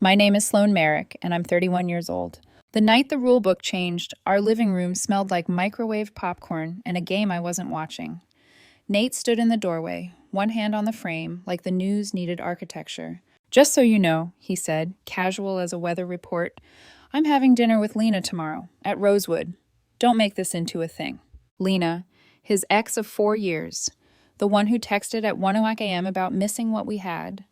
My name is Sloane Merrick, and I'm 31 years old. The night the rule book changed, our living room smelled like microwave popcorn and a game I wasn't watching. Nate stood in the doorway, one hand on the frame, like the news needed architecture. Just so you know, he said, casual as a weather report, I'm having dinner with Lena tomorrow, at Rosewood. Don't make this into a thing. Lena, his ex of 4 years, the one who texted at 1 a.m. about missing what we had,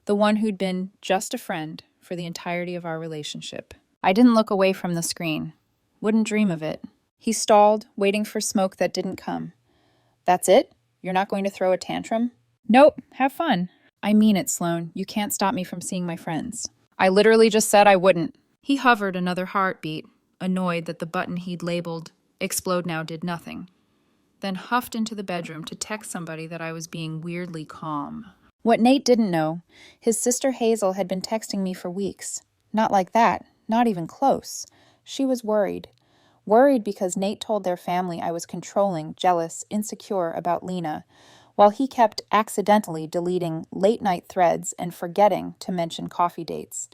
the one who'd been just a friend for the entirety of our relationship. I didn't look away from the screen. Wouldn't dream of it. He stalled, waiting for smoke that didn't come. That's it? You're not going to throw a tantrum? Nope, have fun. I mean it, Sloane. You can't stop me from seeing my friends. I literally just said I wouldn't. He hovered another heartbeat, annoyed that the button he'd labeled Explode Now did nothing, then huffed into the bedroom to text somebody that I was being weirdly calm. What Nate didn't know, his sister Hazel had been texting me for weeks. Not like that, not even close. She was worried. Worried because Nate told their family I was controlling, jealous, insecure about Lena, while he kept accidentally deleting late-night threads and forgetting to mention coffee dates.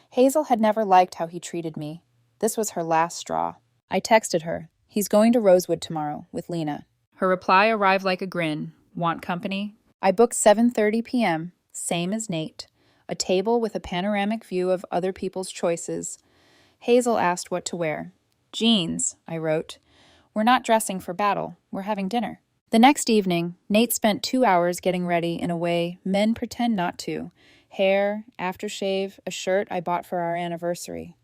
Hazel had never liked how he treated me. This was her last straw. I texted her. He's going to Rosewood tomorrow with Lena. Her reply arrived like a grin. Want company? I booked 7:30 p.m., same as Nate. A table with a panoramic view of other people's choices. Hazel asked what to wear. Jeans, I wrote. We're not dressing for battle. We're having dinner. The next evening, Nate spent 2 hours getting ready in a way men pretend not to. Hair, aftershave, a shirt I bought for our anniversary.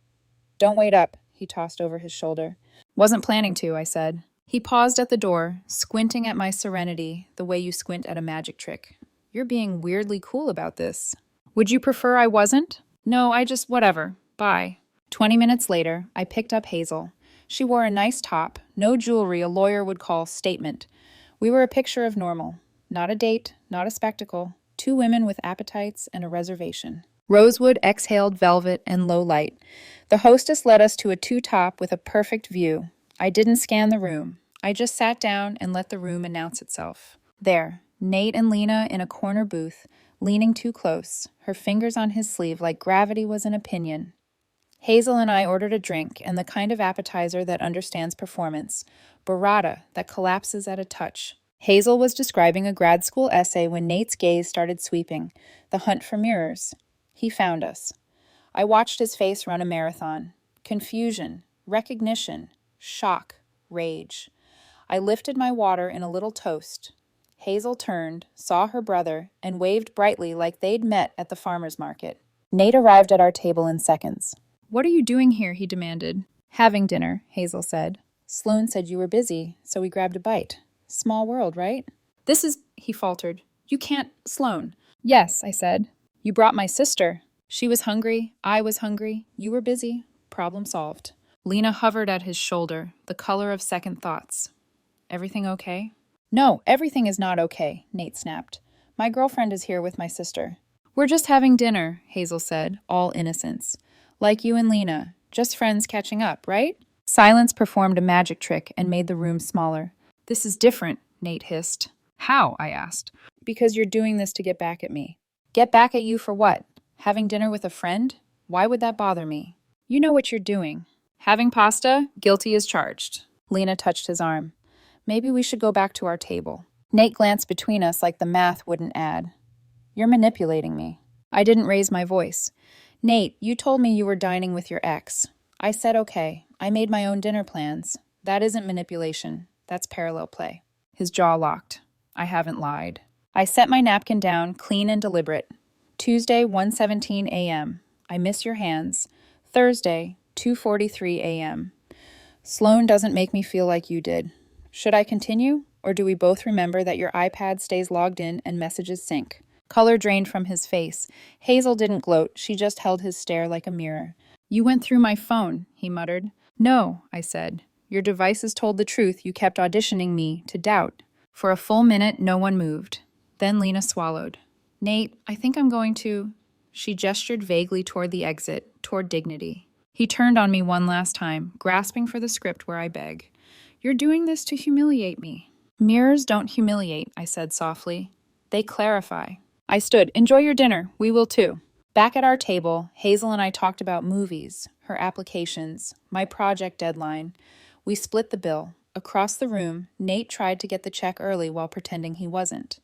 Don't wait up, he tossed over his shoulder. Wasn't planning to, I said. He paused at the door, squinting at my serenity the way you squint at a magic trick. You're being weirdly cool about this. Would you prefer I wasn't? No, whatever. Bye. 20 minutes later, I picked up Hazel. She wore a nice top, no jewelry a lawyer would call statement. We were a picture of normal. Not a date, not a spectacle. 2 women with appetites and a reservation. Rosewood exhaled velvet and low light. The hostess led us to a 2-top with a perfect view. I didn't scan the room. I just sat down and let the room announce itself. There, Nate and Lena in a corner booth, leaning too close, her fingers on his sleeve like gravity was an opinion. Hazel and I ordered a drink and the kind of appetizer that understands performance, burrata that collapses at a touch. Hazel was describing a grad school essay when Nate's gaze started sweeping, the hunt for mirrors. He found us. I watched his face run a marathon. Confusion, recognition, shock, rage. I lifted my water in a little toast. Hazel turned, saw her brother, and waved brightly like they'd met at the farmer's market. Nate arrived at our table in seconds. What are you doing here? He demanded. Having dinner, Hazel said. Sloane said you were busy, so we grabbed a bite. Small world, right? He faltered. You can't, Sloane. Yes, I said. You brought my sister. She was hungry, I was hungry, you were busy. Problem solved. Lena hovered at his shoulder, the color of second thoughts. Everything okay? No, everything is not okay, Nate snapped. My girlfriend is here with my sister. We're just having dinner, Hazel said, all innocence. Like you and Lena, just friends catching up, right? Silence performed a magic trick and made the room smaller. This is different, Nate hissed. How? I asked. Because you're doing this to get back at me. Get back at you for what? Having dinner with a friend? Why would that bother me? You know what you're doing. Having pasta? Guilty as charged. Lena touched his arm. Maybe we should go back to our table. Nate glanced between us like the math wouldn't add. You're manipulating me. I didn't raise my voice. Nate, you told me you were dining with your ex. I said okay. I made my own dinner plans. That isn't manipulation. That's parallel play. His jaw locked. I haven't lied. I set my napkin down, clean and deliberate. Tuesday, 1:17 a.m. I miss your hands. Thursday, 2:43 a.m. Sloane doesn't make me feel like you did. Should I continue, or do we both remember that your iPad stays logged in and messages sync? Color drained from his face. Hazel didn't gloat. She just held his stare like a mirror. You went through my phone, he muttered. No, I said. Your devices told the truth. You kept auditioning me to doubt. For a full minute, no one moved. Then Lena swallowed. Nate, I think I'm going to... She gestured vaguely toward the exit, toward dignity. He turned on me one last time, grasping for the script where I beg. You're doing this to humiliate me. Mirrors don't humiliate, I said softly. They clarify. I stood. Enjoy your dinner. We will too. Back at our table, Hazel and I talked about movies, her applications, my project deadline. We split the bill. Across the room, Nate tried to get the check early while pretending he wasn't.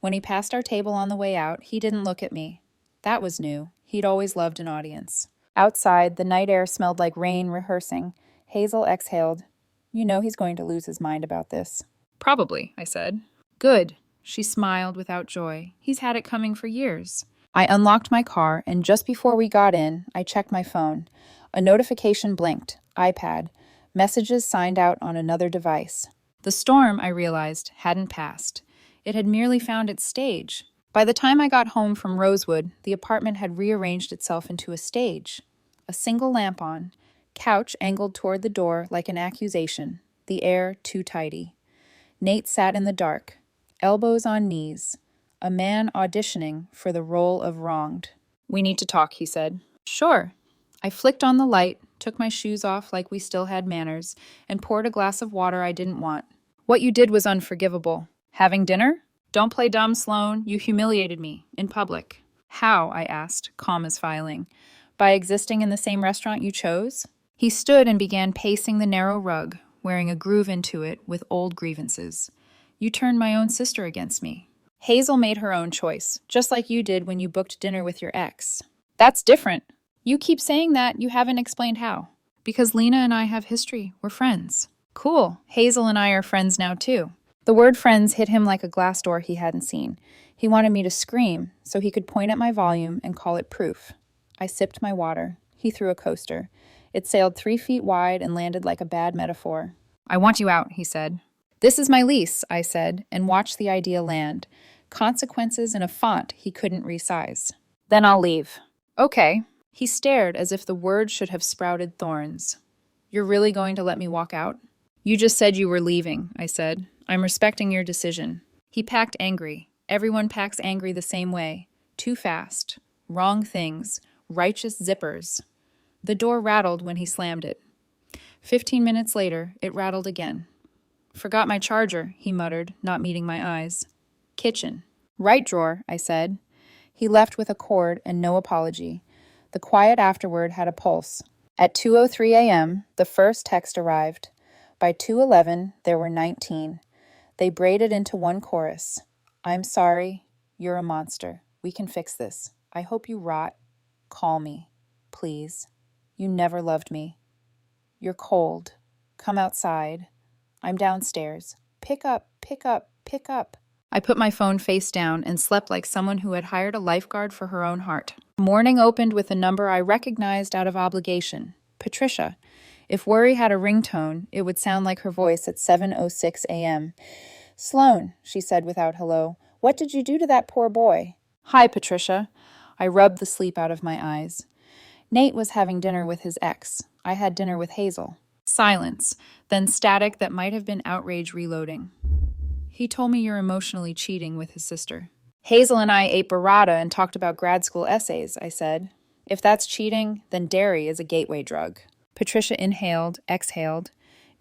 When he passed our table on the way out, he didn't look at me. That was new. He'd always loved an audience. Outside, the night air smelled like rain rehearsing. Hazel exhaled. You know he's going to lose his mind about this. Probably, I said. Good. She smiled without joy. He's had it coming for years. I unlocked my car, and just before we got in, I checked my phone. A notification blinked. iPad. Messages signed out on another device. The storm, I realized, hadn't passed. It had merely found its stage. By the time I got home from Rosewood, the apartment had rearranged itself into a stage. A single lamp on, couch angled toward the door like an accusation, the air too tidy. Nate sat in the dark, elbows on knees, a man auditioning for the role of wronged. We need to talk, he said. Sure. I flicked on the light, took my shoes off like we still had manners, and poured a glass of water I didn't want. What you did was unforgivable. Having dinner? Don't play dumb, Sloan. You humiliated me, in public. How? I asked, calm as filing. By existing in the same restaurant you chose? He stood and began pacing the narrow rug, wearing a groove into it with old grievances. You turned my own sister against me. Hazel made her own choice, just like you did when you booked dinner with your ex. That's different. You keep saying that, you haven't explained how. Because Lena and I have history. We're friends. Cool. Hazel and I are friends now, too. The word friends hit him like a glass door he hadn't seen. He wanted me to scream so he could point at my volume and call it proof. I sipped my water. He threw a coaster. It sailed 3 feet wide and landed like a bad metaphor. I want you out, he said. This is my lease, I said, and watched the idea land. Consequences in a font he couldn't resize. Then I'll leave. Okay. He stared as if the word should have sprouted thorns. You're really going to let me walk out? You just said you were leaving, I said. I'm respecting your decision. He packed angry. Everyone packs angry the same way. Too fast. Wrong things. Righteous zippers. The door rattled when he slammed it. 15 minutes later, it rattled again. Forgot my charger, he muttered, not meeting my eyes. Kitchen. Right drawer, I said. He left with a cord and no apology. The quiet afterward had a pulse. At 2:03 a.m., the first text arrived. By 2:11, there were 19. They braided into one chorus. I'm sorry. You're a monster. We can fix this. I hope you rot. Call me. Please. You never loved me. You're cold. Come outside. I'm downstairs. Pick up, pick up, pick up. I put my phone face down and slept like someone who had hired a lifeguard for her own heart. Morning opened with a number I recognized out of obligation. Patricia. If worry had a ringtone, it would sound like her voice at 7:06 a.m. Sloan, she said without hello, what did you do to that poor boy? Hi, Patricia. I rubbed the sleep out of my eyes. Nate was having dinner with his ex. I had dinner with Hazel. Silence, then static that might have been outrage reloading. He told me you're emotionally cheating with his sister. Hazel and I ate burrata and talked about grad school essays, I said. If that's cheating, then dairy is a gateway drug. Patricia inhaled, exhaled.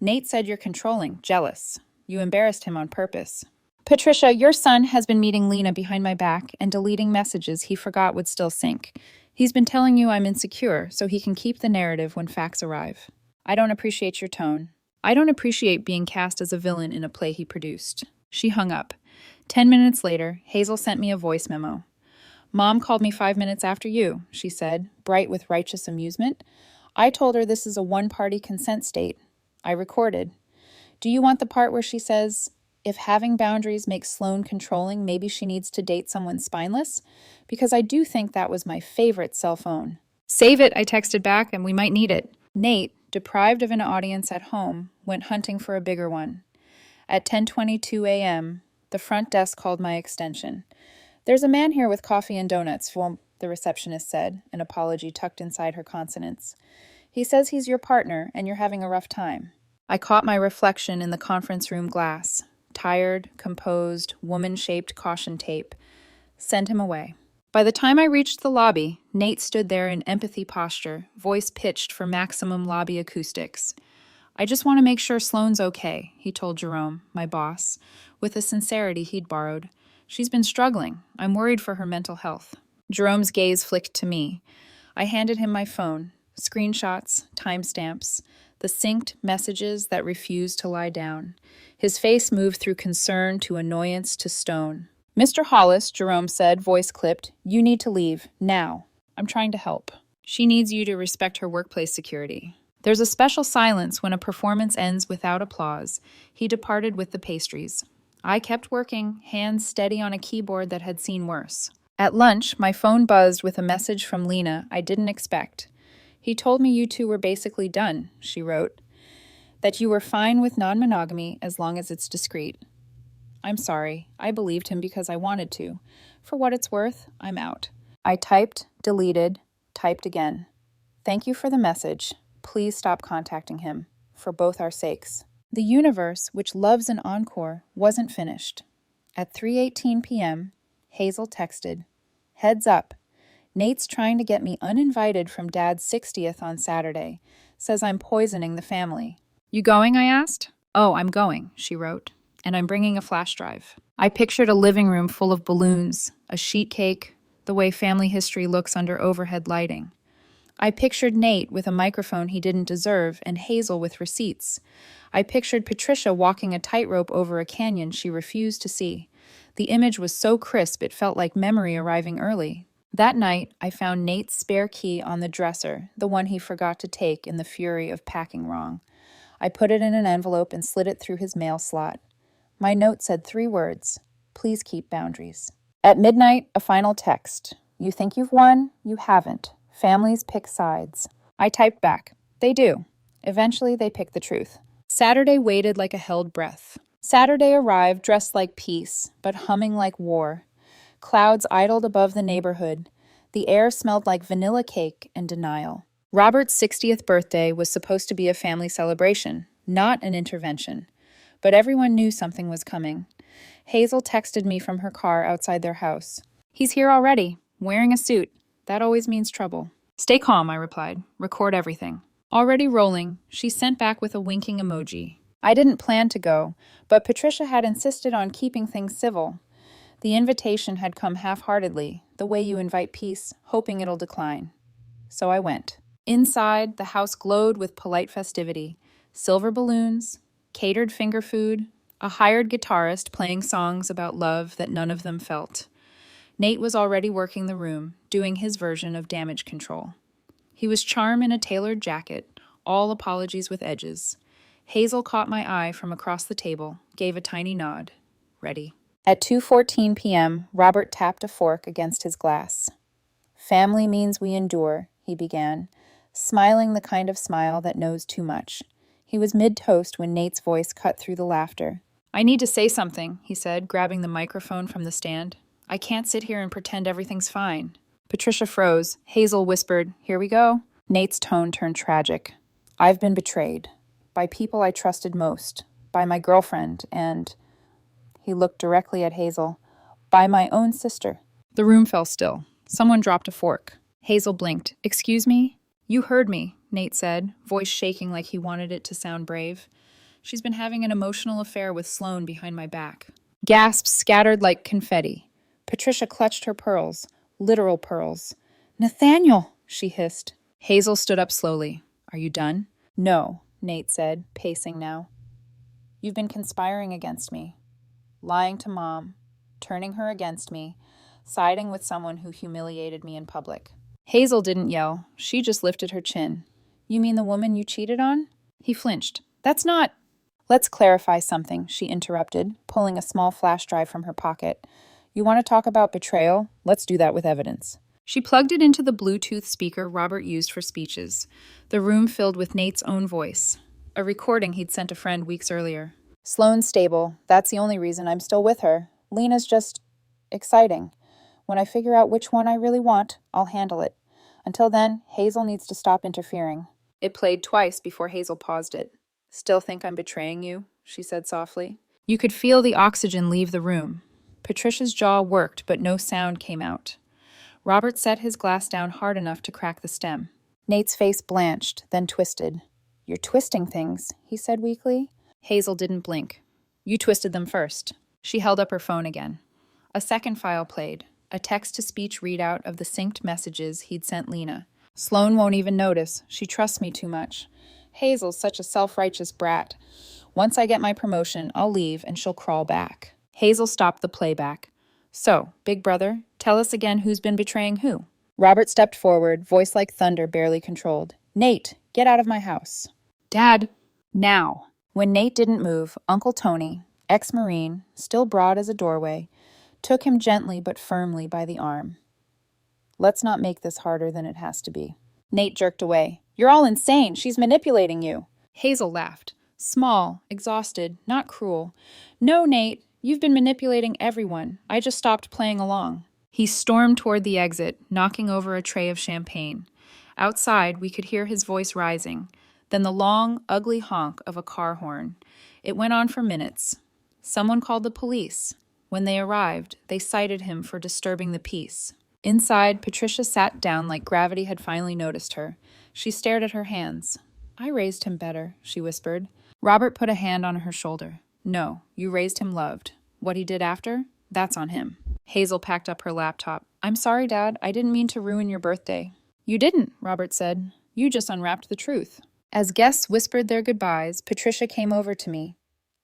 Nate said you're controlling, jealous. You embarrassed him on purpose. Patricia, your son has been meeting Lena behind my back and deleting messages he forgot would still sync. He's been telling you I'm insecure so he can keep the narrative when facts arrive. I don't appreciate your tone. I don't appreciate being cast as a villain in a play he produced. She hung up. 10 minutes later, Hazel sent me a voice memo. Mom called me 5 minutes after you, she said, bright with righteous amusement. I told her this is a one-party consent state. I recorded. Do you want the part where she says, if having boundaries makes Sloan controlling, maybe she needs to date someone spineless? Because I do think that was my favorite cell phone. Save it, I texted back, and we might need it. Nate, deprived of an audience at home, went hunting for a bigger one. At 10:22 a.m., the front desk called my extension. There's a man here with coffee and donuts, the receptionist said, an apology tucked inside her consonants. He says he's your partner and you're having a rough time. I caught my reflection in the conference room glass. Tired, composed, woman-shaped caution tape. Send him away. By the time I reached the lobby, Nate stood there in empathy posture, voice pitched for maximum lobby acoustics. I just want to make sure Sloane's okay, he told Jerome, my boss, with a sincerity he'd borrowed. She's been struggling. I'm worried for her mental health. Jerome's gaze flicked to me. I handed him my phone, screenshots, timestamps, the synced messages that refused to lie down. His face moved through concern to annoyance to stone. Mr. Hollis, Jerome said, voice clipped, you need to leave, now. I'm trying to help. She needs you to respect her workplace security. There's a special silence when a performance ends without applause. He departed with the pastries. I kept working, hands steady on a keyboard that had seen worse. At lunch, my phone buzzed with a message from Lena I didn't expect. He told me you two were basically done, she wrote. That you were fine with non-monogamy as long as it's discreet. I'm sorry. I believed him because I wanted to. For what it's worth, I'm out. I typed, deleted, typed again. Thank you for the message. Please stop contacting him, for both our sakes. The universe, which loves an encore, wasn't finished. At 3:18 p.m., Hazel texted, heads up. Nate's trying to get me uninvited from Dad's 60th on Saturday. Says I'm poisoning the family. You going, I asked? Oh, I'm going, she wrote. And I'm bringing a flash drive. I pictured a living room full of balloons, a sheet cake, the way family history looks under overhead lighting. I pictured Nate with a microphone he didn't deserve and Hazel with receipts. I pictured Patricia walking a tightrope over a canyon she refused to see. The image was so crisp it felt like memory arriving early. That night, I found Nate's spare key on the dresser, the one he forgot to take in the fury of packing wrong. I put it in an envelope and slid it through his mail slot. My note said 3 words, please keep boundaries. At midnight, a final text. You think you've won? You haven't. Families pick sides. I typed back. They do. Eventually, they pick the truth. Saturday waited like a held breath. Saturday arrived dressed like peace, but humming like war. Clouds idled above the neighborhood. The air smelled like vanilla cake and denial. Robert's 60th birthday was supposed to be a family celebration, not an intervention. But everyone knew something was coming. Hazel texted me from her car outside their house. He's here already, wearing a suit. That always means trouble. Stay calm, I replied. Record everything. Already rolling, she sent back with a winking emoji. I didn't plan to go, but Patricia had insisted on keeping things civil. The invitation had come half-heartedly, the way you invite peace, hoping it'll decline. So I went. Inside, the house glowed with polite festivity. Silver balloons, catered finger food, a hired guitarist playing songs about love that none of them felt. Nate was already working the room, doing his version of damage control. He was charm in a tailored jacket, all apologies with edges. Hazel caught my eye from across the table, gave a tiny nod. Ready. At 2:14 p.m., Robert tapped a fork against his glass. Family means we endure, he began, smiling the kind of smile that knows too much. He was mid-toast when Nate's voice cut through the laughter. I need to say something, he said, grabbing the microphone from the stand. I can't sit here and pretend everything's fine. Patricia froze. Hazel whispered, here we go. Nate's tone turned tragic. I've been betrayed. By people I trusted most. By my girlfriend and... He looked directly at Hazel. By my own sister. The room fell still. Someone dropped a fork. Hazel blinked. Excuse me? You heard me, Nate said, voice shaking like he wanted it to sound brave. She's been having an emotional affair with Sloane behind my back. Gasps scattered like confetti. Patricia clutched her pearls. Literal pearls. Nathaniel, she hissed. Hazel stood up slowly. Are you done? No, Nate said, pacing now. You've been conspiring against me. Lying to Mom. Turning her against me. Siding with someone who humiliated me in public. Hazel didn't yell. She just lifted her chin. You mean the woman you cheated on? He flinched. That's not... Let's clarify something, she interrupted, pulling a small flash drive from her pocket. You want to talk about betrayal? Let's do that with evidence. She plugged it into the Bluetooth speaker Robert used for speeches. The room filled with Nate's own voice. A recording he'd sent a friend weeks earlier. Sloane's stable. That's the only reason I'm still with her. Lena's just... exciting. When I figure out which one I really want, I'll handle it. Until then, Hazel needs to stop interfering. It played twice before Hazel paused it. Still think I'm betraying you? She said softly. You could feel the oxygen leave the room. Patricia's jaw worked, but no sound came out. Robert set his glass down hard enough to crack the stem. Nate's face blanched, then twisted. You're twisting things, he said weakly. Hazel didn't blink. You twisted them first. She held up her phone again. A second file played. a text-to-speech readout of the synced messages he'd sent Lena. Sloane won't even notice. She trusts me too much. Hazel's such a self-righteous brat. Once I get my promotion, I'll leave and she'll crawl back. Hazel stopped the playback. So, big brother, tell us again who's been betraying who? Robert stepped forward, voice like thunder barely controlled. Nate, get out of my house. Dad. Now. When Nate didn't move, Uncle Tony, ex-Marine, still broad as a doorway, took him gently but firmly by the arm. Let's not make this harder than it has to be. Nate jerked away. You're all insane. She's manipulating you. Hazel laughed. Small, exhausted, not cruel. No, Nate, you've been manipulating everyone. I just stopped playing along. He stormed toward the exit, knocking over a tray of champagne. Outside, we could hear his voice rising, then the long, ugly honk of a car horn. It went on for minutes. Someone called the police. When they arrived, they cited him for disturbing the peace. Inside, Patricia sat down like gravity had finally noticed her. She stared at her hands. I raised him better, she whispered. Robert put a hand on her shoulder. No, you raised him loved. What he did after? That's on him. Hazel packed up her laptop. I'm sorry, Dad. I didn't mean to ruin your birthday. You didn't, Robert said. You just unwrapped the truth. As guests whispered their goodbyes, Patricia came over to me.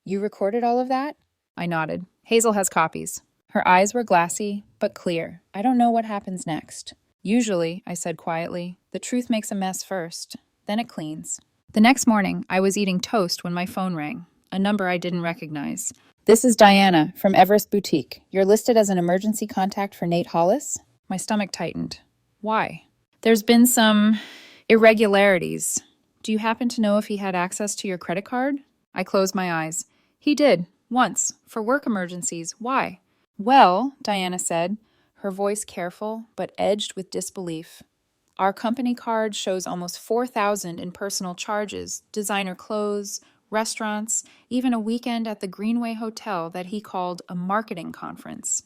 You recorded all of that? I nodded. Hazel has copies. Her eyes were glassy, but clear. I don't know what happens next. Usually, I said quietly, the truth makes a mess first. Then it cleans. The next morning, I was eating toast when my phone rang. A number I didn't recognize. This is Diana from Everest Boutique. You're listed as an emergency contact for Nate Hollis? My stomach tightened. Why? There's been some irregularities. Do you happen to know if he had access to your credit card? I closed my eyes. He did, once, for work emergencies. Why? Well, Diana said, her voice careful but edged with disbelief. Our company card shows almost $4,000 in personal charges, designer clothes, restaurants, even a weekend at the Greenway Hotel that he called a marketing conference.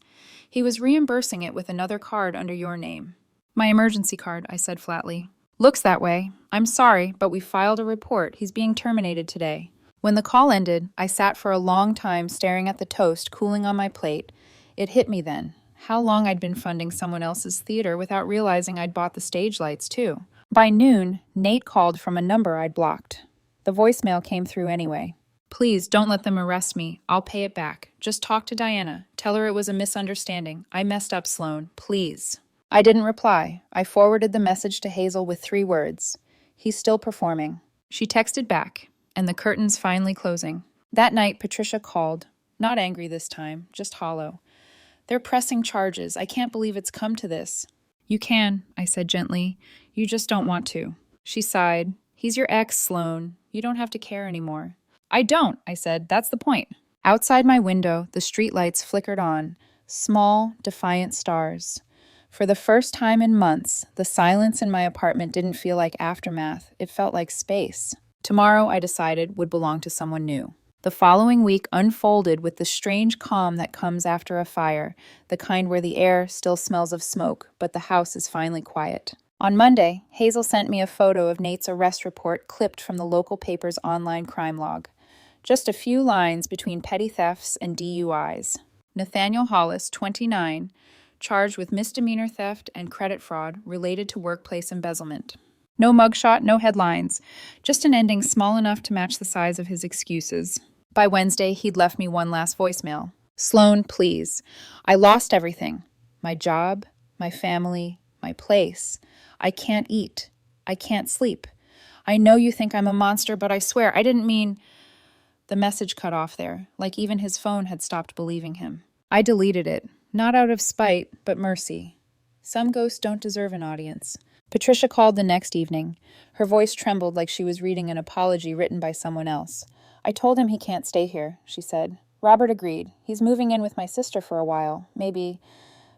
He was reimbursing it with another card under your name. My emergency card, I said flatly. Looks that way. I'm sorry, but we filed a report. He's being terminated today. When the call ended, I sat for a long time staring at the toast cooling on my plate. It hit me then. How long I'd been funding someone else's theater without realizing I'd bought the stage lights, too. By noon, Nate called from a number I'd blocked. The voicemail came through anyway. Please, don't let them arrest me. I'll pay it back. Just talk to Diana. Tell her it was a misunderstanding. I messed up, Sloane. Please. I didn't reply. I forwarded the message to Hazel with 3 words. He's still performing. She texted back, and the curtains finally closing. That night, Patricia called. Not angry this time, just hollow. They're pressing charges. I can't believe it's come to this. You can, I said gently. You just don't want to. She sighed. He's your ex, Sloane. You don't have to care anymore. I don't, I said. That's the point. Outside my window, the streetlights flickered on. Small, defiant stars. For the first time in months, the silence in my apartment didn't feel like aftermath. It felt like space. Tomorrow, I decided, would belong to someone new. The following week unfolded with the strange calm that comes after a fire, the kind where the air still smells of smoke, but the house is finally quiet. On Monday, Hazel sent me a photo of Nate's arrest report clipped from the local paper's online crime log. Just a few lines between petty thefts and DUIs. Nathaniel Hollis, 29, charged with misdemeanor theft and credit fraud related to workplace embezzlement. No mugshot, no headlines, just an ending small enough to match the size of his excuses. By Wednesday, he'd left me one last voicemail. Sloane, please. I lost everything. My job, my family, my place. I can't eat. I can't sleep. I know you think I'm a monster, but I swear I didn't mean... The message cut off there, like even his phone had stopped believing him. I deleted it, not out of spite, but mercy. Some ghosts don't deserve an audience. Patricia called the next evening. Her voice trembled like she was reading an apology written by someone else. I told him he can't stay here, she said. Robert agreed. He's moving in with my sister for a while. Maybe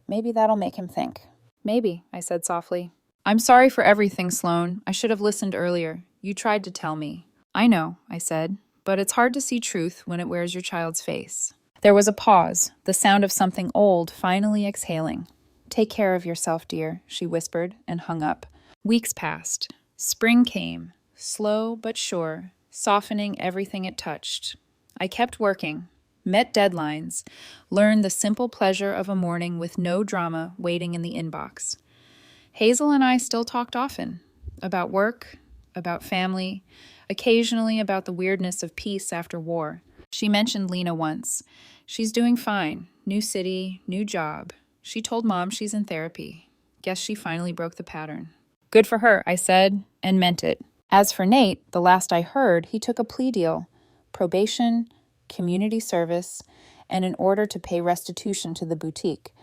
that'll make him think. Maybe, I said softly. I'm sorry for everything, Sloane. I should have listened earlier. You tried to tell me. I know, I said, but it's hard to see truth when it wears your child's face. There was a pause, the sound of something old finally exhaling. Take care of yourself, dear, she whispered and hung up. Weeks passed. Spring came, slow but sure, softening everything it touched. I kept working, met deadlines, learned the simple pleasure of a morning with no drama waiting in the inbox. Hazel and I still talked often about work, about family, occasionally about the weirdness of peace after war. She mentioned Lena once. She's doing fine. New city, new job. She told Mom she's in therapy. Guess she finally broke the pattern. Good for her, I said, and meant it. As for Nate, the last I heard, he took a plea deal. Probation, community service, and an order to pay restitution to the boutique.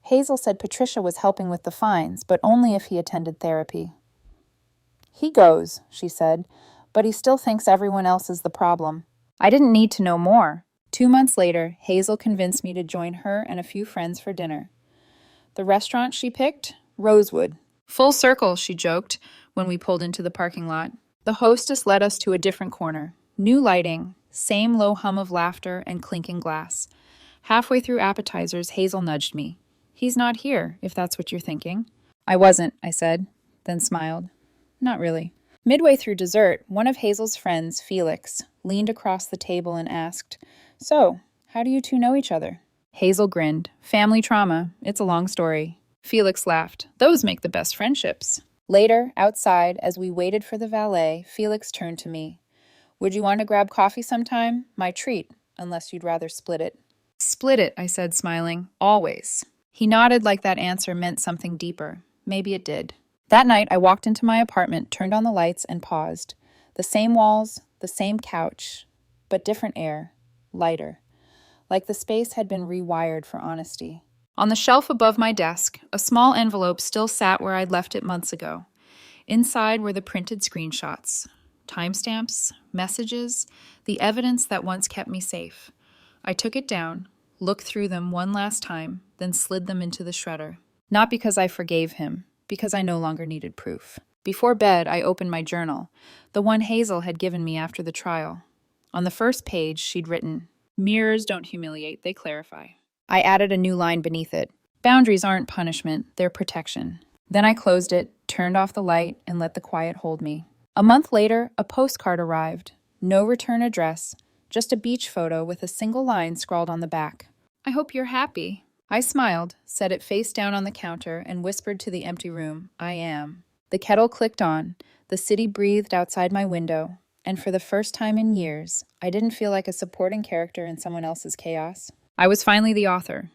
Hazel said Patricia was helping with the fines, but only if he attended therapy. He goes, she said, but he still thinks everyone else is the problem. I didn't need to know more. 2 months later, Hazel convinced me to join her and a few friends for dinner. The restaurant she picked? Rosewood. Full circle, she joked when we pulled into the parking lot. The hostess led us to a different corner. New lighting, same low hum of laughter and clinking glass. Halfway through appetizers, Hazel nudged me. He's not here, if that's what you're thinking. I wasn't, I said, then smiled. Not really. Midway through dessert, one of Hazel's friends, Felix, leaned across the table and asked, So, how do you two know each other? Hazel grinned. Family trauma. It's a long story. Felix laughed. Those make the best friendships. Later, outside, as we waited for the valet, Felix turned to me. Would you want to grab coffee sometime? My treat, unless you'd rather split it. Split it, I said, smiling. Always. He nodded like that answer meant something deeper. Maybe it did. That night, I walked into my apartment, turned on the lights, and paused. The same walls, the same couch, but different air, lighter. Like the space had been rewired for honesty. On the shelf above my desk, a small envelope still sat where I'd left it months ago. Inside were the printed screenshots, timestamps, messages, the evidence that once kept me safe. I took it down, looked through them one last time, then slid them into the shredder. Not because I forgave him, because I no longer needed proof. Before bed, I opened my journal, the one Hazel had given me after the trial. On the first page, she'd written, Mirrors don't humiliate, they clarify. I added a new line beneath it. Boundaries aren't punishment, they're protection. Then I closed it, turned off the light, and let the quiet hold me. A month later, a postcard arrived. No return address, just a beach photo with a single line scrawled on the back. I hope you're happy. I smiled, set it face down on the counter, and whispered to the empty room, I am. The kettle clicked on, the city breathed outside my window, and for the first time in years, I didn't feel like a supporting character in someone else's chaos. I was finally the author,